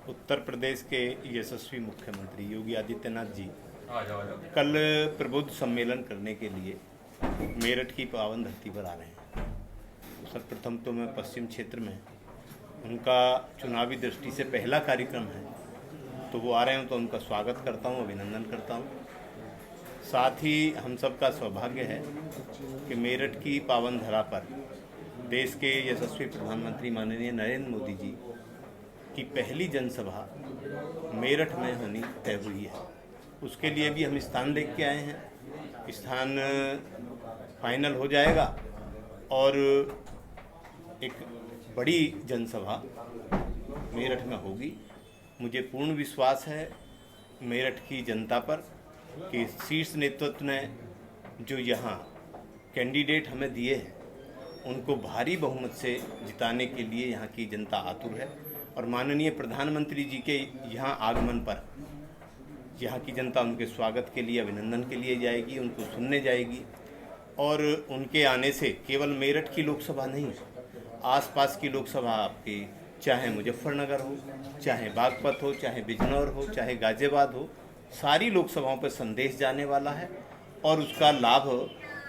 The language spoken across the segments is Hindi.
उत्तर प्रदेश के यशस्वी मुख्यमंत्री योगी आदित्यनाथ जी कल प्रबुद्ध सम्मेलन करने के लिए मेरठ की पावन धरती पर आ रहे हैं। सर्वप्रथम तो मैं पश्चिम क्षेत्र में उनका चुनावी दृष्टि से पहला कार्यक्रम है, तो वो आ रहे हैं तो उनका स्वागत करता हूँ, अभिनंदन करता हूँ। साथ ही हम सब का सौभाग्य है कि मेरठ की पावन धरा पर देश के यशस्वी प्रधानमंत्री माननीय नरेंद्र मोदी जी की पहली जनसभा मेरठ में होनी तय हुई है। उसके लिए भी हम स्थान देख के आए हैं। स्थान फाइनल हो जाएगा और एक बड़ी जनसभा मेरठ में होगी। मुझे पूर्ण विश्वास है मेरठ की जनता पर कि शीर्ष नेतृत्व ने जो यहाँ कैंडिडेट हमें दिए हैं उनको भारी बहुमत से जिताने के लिए यहाँ की जनता आतुर है। और माननीय प्रधानमंत्री जी के यहाँ आगमन पर यहाँ की जनता उनके स्वागत के लिए, अभिनंदन के लिए जाएगी, उनको सुनने जाएगी। और उनके आने से केवल मेरठ की लोकसभा नहीं, आसपास की लोकसभा आपकी, चाहे मुजफ्फरनगर हो, चाहे बागपत हो, चाहे बिजनौर हो, चाहे गाजियाबाद हो, सारी लोकसभाओं पर संदेश जाने वाला है और उसका लाभ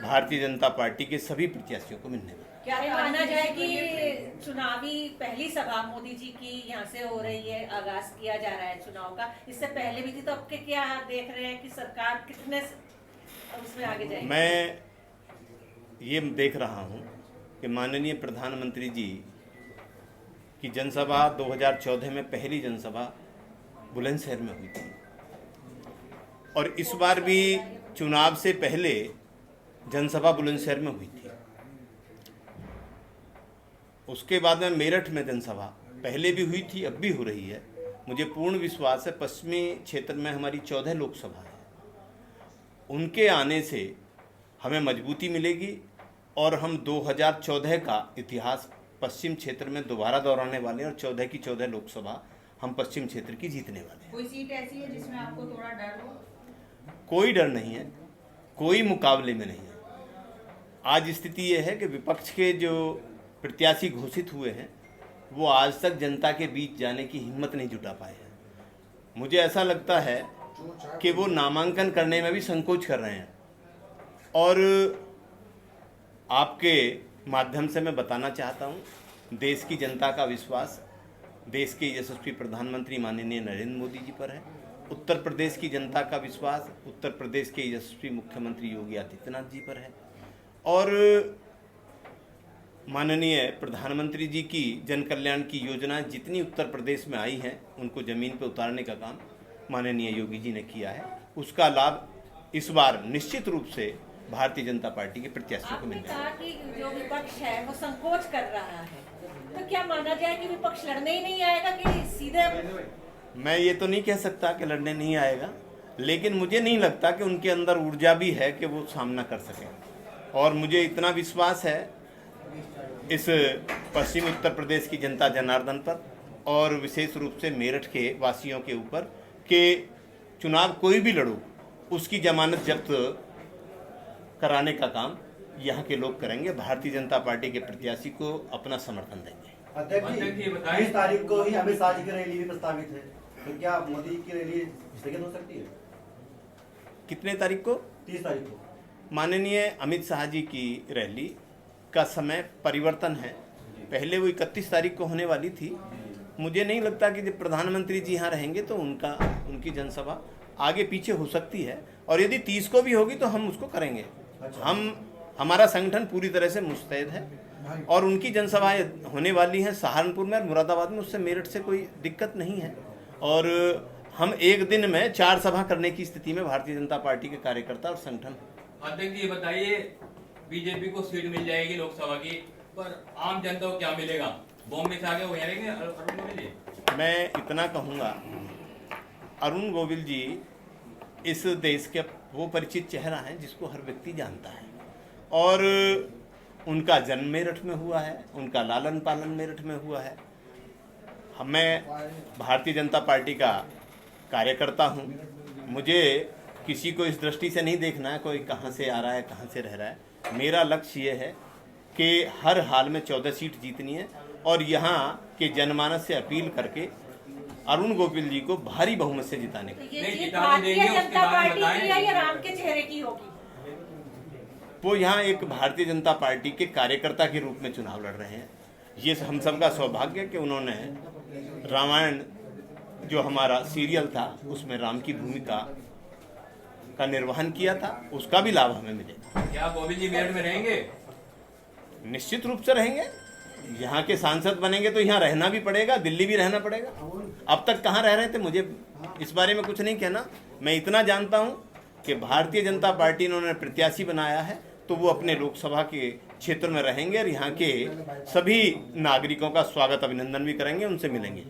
भारतीय जनता पार्टी के सभी प्रत्याशियों को मिलने वाला है। क्या माना जाए कि चुनावी पहली सभा मोदी जी की यहाँ से हो रही है, आगाज किया जा रहा है चुनाव का, इससे पहले भी थी, तो अब के क्या देख रहे हैं कि सरकार कितने उसमें आगे जाएगी? मैं ये देख रहा हूँ कि माननीय प्रधानमंत्री जी की जनसभा 2014 में पहली जनसभा बुलंदशहर में हुई थी और इस बार भी चुनाव से पहले जनसभा बुलंदशहर में हुई थी। उसके बाद में मेरठ में जनसभा पहले भी हुई थी, अब भी हो रही है। मुझे पूर्ण विश्वास है पश्चिमी क्षेत्र में हमारी 14 लोकसभा है, उनके आने से हमें मजबूती मिलेगी और हम 2014 का इतिहास पश्चिम क्षेत्र में दोबारा दोहराने वाले हैं और 14 की 14 लोकसभा हम पश्चिम क्षेत्र की जीतने वाले हैं। कोई सीट ऐसी है जिसमें आपको थोड़ा डर हो? कोई डर नहीं है, कोई मुकाबले में नहीं है। आज स्थिति ये है कि विपक्ष के जो प्रत्याशी घोषित हुए हैं वो आज तक जनता के बीच जाने की हिम्मत नहीं जुटा पाए हैं। मुझे ऐसा लगता है कि वो नामांकन करने में भी संकोच कर रहे हैं। और आपके माध्यम से मैं बताना चाहता हूँ, देश की जनता का विश्वास देश के यशस्वी प्रधानमंत्री माननीय नरेंद्र मोदी जी पर है। उत्तर प्रदेश की जनता का विश्वास उत्तर प्रदेश के यशस्वी मुख्यमंत्री योगी आदित्यनाथ जी पर है। और माननीय प्रधानमंत्री जी की जन कल्याण की योजनाएं जितनी उत्तर प्रदेश में आई हैं उनको ज़मीन पर उतारने का काम माननीय योगी जी ने किया है। उसका लाभ इस बार निश्चित रूप से भारतीय जनता पार्टी के प्रत्याशियों को मिलेगा। आपने कहा कि जो विपक्ष है वो संकोच कर रहा है, तो क्या माना जाए कि विपक्ष लड़ने ही नहीं आएगा कि सीधे? मैं ये तो नहीं कह सकता कि लड़ने नहीं आएगा, लेकिन मुझे नहीं लगता कि उनके अंदर ऊर्जा भी है कि वो सामना कर सकें। और मुझे इतना विश्वास है इस पश्चिम उत्तर प्रदेश की जनता जनार्दन पर और विशेष रूप से मेरठ के वासियों के ऊपर कि चुनाव कोई भी लड़ो उसकी जमानत जब्त कराने का काम यहाँ के लोग करेंगे। भारतीय जनता पार्टी के प्रत्याशी को अपना समर्थन देंगे। अध्यक्ष जी, 30 तारीख को ही अमित शाह जी की रैली भी प्रस्तावित है, तो क्या मोदी की रैली स्थगित हो सकती है? कितने तारीख को? 30 तारीख को माननीय अमित शाह जी की रैली का समय परिवर्तन है। पहले वो 31 तारीख को होने वाली थी। मुझे नहीं लगता कि जब प्रधानमंत्री जी यहाँ रहेंगे तो उनकी जनसभा आगे पीछे हो सकती है। और यदि 30 को भी होगी तो हम उसको करेंगे। हमारा संगठन पूरी तरह से मुस्तैद है और उनकी जनसभाएं होने वाली हैं सहारनपुर में और मुरादाबाद में। उससे मेरठ से कोई दिक्कत नहीं है और हम एक दिन में 4 सभा करने की स्थिति में भारतीय जनता पार्टी के कार्यकर्ता और संगठन। अध्यक्ष जी, ये बताइए, बीजेपी को सीट मिल जाएगी लोकसभा की, पर आम जनता को क्या मिलेगा? बॉम्बे से आगे वो रहेंगे अरुण गोविल जी? मैं इतना कहूँगा, अरुण गोविल जी इस देश के वो परिचित चेहरा हैं जिसको हर व्यक्ति जानता है और उनका जन्म मेरठ में हुआ है, उनका लालन पालन मेरठ में हुआ है। मैं भारतीय जनता पार्टी का कार्यकर्ता हूँ। मुझे किसी को इस दृष्टि से नहीं देखना है कोई कहाँ से आ रहा है, कहाँ से रह रहा है। मेरा लक्ष्य ये है कि हर हाल में 14 सीट जीतनी है और यहाँ के जनमानस से अपील करके अरुण गोविल जी को भारी बहुमत से जिताने का। तो ये नहीं, जीत जिताने भारतीय देंगे, उसके जनता बारे में पार्टी बताएं। की है या राम के चेहरे की होगी? वो यहाँ एक भारतीय जनता पार्टी के कार्यकर्ता के रूप में चुनाव लड़ रहे हैं। ये हम सबका सौभाग्य है कि उन्होंने रामायण जो हमारा सीरियल था उसमें राम की भूमिका का निर्वहन किया था, उसका भी लाभ हमें मिलेगा। क्या गोविंद जी मेरठ में रहेंगे? निश्चित रूप से रहेंगे। यहाँ के सांसद बनेंगे तो यहाँ रहना भी पड़ेगा, दिल्ली भी रहना पड़ेगा। अब तक कहाँ रह रहे थे मुझे इस बारे में कुछ नहीं कहना। मैं इतना जानता हूँ कि भारतीय जनता पार्टी ने उन्हें प्रत्याशी बनाया है तो वो अपने लोकसभा के क्षेत्र में रहेंगे और यहाँ के सभी नागरिकों का स्वागत अभिनंदन भी करेंगे, उनसे मिलेंगे।